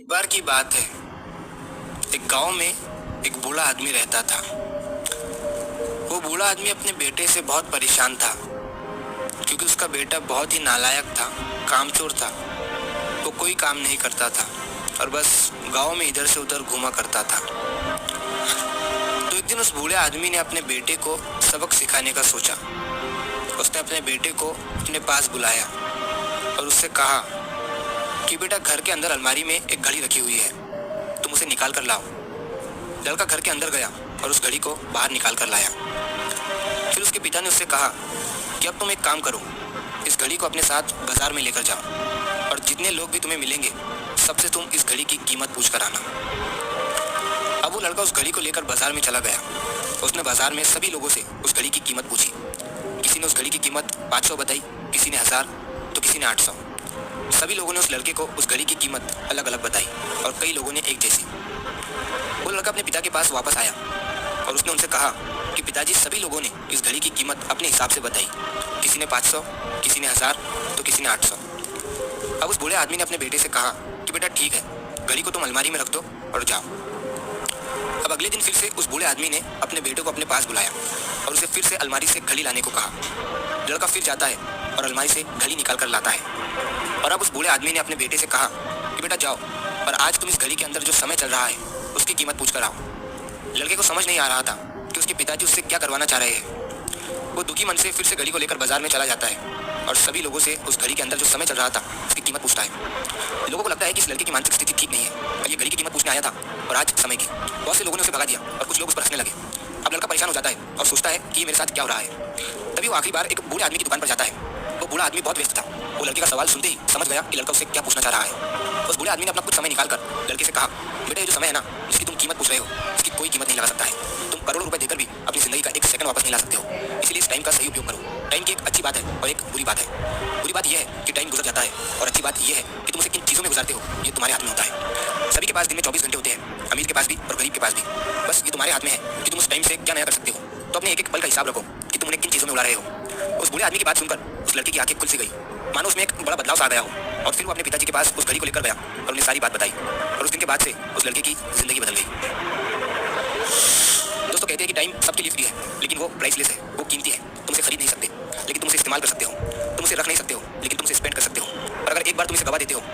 एक बार की बात है। एक गांव में एक बूढ़ा आदमी रहता था। वो बूढ़ा आदमी अपने बेटे से बहुत परेशान था, क्योंकि उसका बेटा बहुत ही नालायक था, कामचोर था। वो कोई काम नहीं करता था और बस गांव में इधर से उधर घूमा करता था। तो एक दिन उस बूढ़े आदमी ने अपने बेटे को सबक सिखाने का सोचा। उसने अपने बेटे को अपने पास बुलाया और उससे कहा कि बेटा, घर के अंदर अलमारी में एक घड़ी रखी हुई है, तुम उसे निकाल कर लाओ। लड़का घर के अंदर गया और उस घड़ी को बाहर निकाल कर लाया। फिर उसके पिता ने उससे कहा कि अब तुम एक काम करो, इस घड़ी को अपने साथ बाजार में लेकर जाओ और जितने लोग भी तुम्हें मिलेंगे सबसे तुम इस घड़ी की कीमत पूछ कर आना। अब वो लड़का उस घड़ी को लेकर बाजार में चला गया। उसने बाजार में सभी लोगों से उस घड़ी की कीमत पूछी। किसी ने उस घड़ी की कीमत 500 बताई, किसी ने 1000, तो किसी ने 800। सभी लोगों ने उस लड़के को उस घड़ी की कीमत अलग अलग बताई और कई लोगों ने एक जैसी। वो लड़का अपने पिता के पास वापस आया और उसने उनसे कहा कि पिताजी, सभी लोगों ने इस घड़ी की कीमत अपने हिसाब से बताई। किसी ने 500, किसी ने 1000, तो किसी ने 800। अब उस बूढ़े आदमी ने अपने बेटे से कहा कि बेटा ठीक है, घड़ी को तुम अलमारी में रख दो और जाओ। अब अगले दिन फिर से उस बूढ़े आदमी ने अपने बेटे को अपने पास बुलाया और उसे फिर से अलमारी से घड़ी लाने को कहा। लड़का फिर जाता है और अलमारी से घड़ी निकाल कर लाता है। और अब उस बूढ़े आदमी ने अपने बेटे से कहा कि बेटा जाओ और आज तुम इस घड़ी के अंदर जो समय चल रहा है उसकी कीमत पूछ कर आओ। लड़के को समझ नहीं आ रहा था कि उसके पिताजी उससे क्या करवाना चाह रहे हैं। वो दुखी मन से फिर से घड़ी को लेकर बाजार में चला जाता है और सभी लोगों से उस घड़ी के अंदर जो समय चल रहा था उसकी कीमत पूछता है। लोगों को लगता है कि इस लड़के की मानसिक स्थिति ठीक नहीं है और ये घड़ी की कीमत पूछने आया था और आज समय की। बहुत से लोगों ने उसे भगा दिया और कुछ लोग उस पर हंसने लगे। अब लड़का परेशान हो जाता है और सोचता है कि ये मेरे साथ क्या हो रहा है। तभी वो आखिरी बार एक बूढ़े आदमी की दुकान पर जाता है। वो बूढ़ा आदमी बहुत व्यस्त था। वो लड़के का सवाल सुनते ही समझ गया कि लड़का उससे क्या पूछना चाह रहा है। उस बूढ़े आदमी ने अपना कुछ समय निकालकर लड़के से कहा, बेटा, ये जो समय है ना, जिसकी तुम कीमत पूछ रहे हो, इसकी कोई कीमत नहीं लगा सकता है। तुम करोड़ों रुपए देकर भी अपनी जिंदगी का एक सेकंड वापस नहीं ला सकते हो। इसलिए इस टाइम का सही उपयोग करो। टाइम की एक अच्छी बात है और एक बुरी बात है। बुरी बात यह है कि टाइम गुजर जाता है और अच्छी बात यह है कि तुम उसे किन चीज़ों में गुजारते हो, ये तुम्हारे हाथ में होता है। सभी के पास दिन में 24 घंटे होते हैं, अमीर के पास भी और गरीब के पास भी। बस ये तुम्हारे हाथ में है कि तुम उस टाइम से क्या नया कर सकते हो। तो अपने एक एक पल का हिसाब रखो कि तुम उन्हें किन चीज़ों में उड़ा रहे हो। उस बूढ़े आदमी की बात सुनकर उस लड़के की आंखें खुल सी गई, मानो उसमें एक बड़ा बदलाव सा आ गया हो। और फिर वो अपने पिताजी के पास उस घड़ी को लेकर गया और उन्हें सारी बात बताई और उस दिन के बाद से उस लड़के की जिंदगी बदल गई। दोस्तों, कहते हैं कि टाइम सबके लिए फ्री है, लेकिन वो प्राइसलेस है, वो कीमती है। तुम उसे खरीद नहीं सकते, लेकिन तुम उसे इस्तेमाल कर सकते हो। तुम उसे रख नहीं सकते हो, लेकिन तुम उसे स्पेंड कर सकते हो। और अगर एक बार तुम इसे गवा देते हो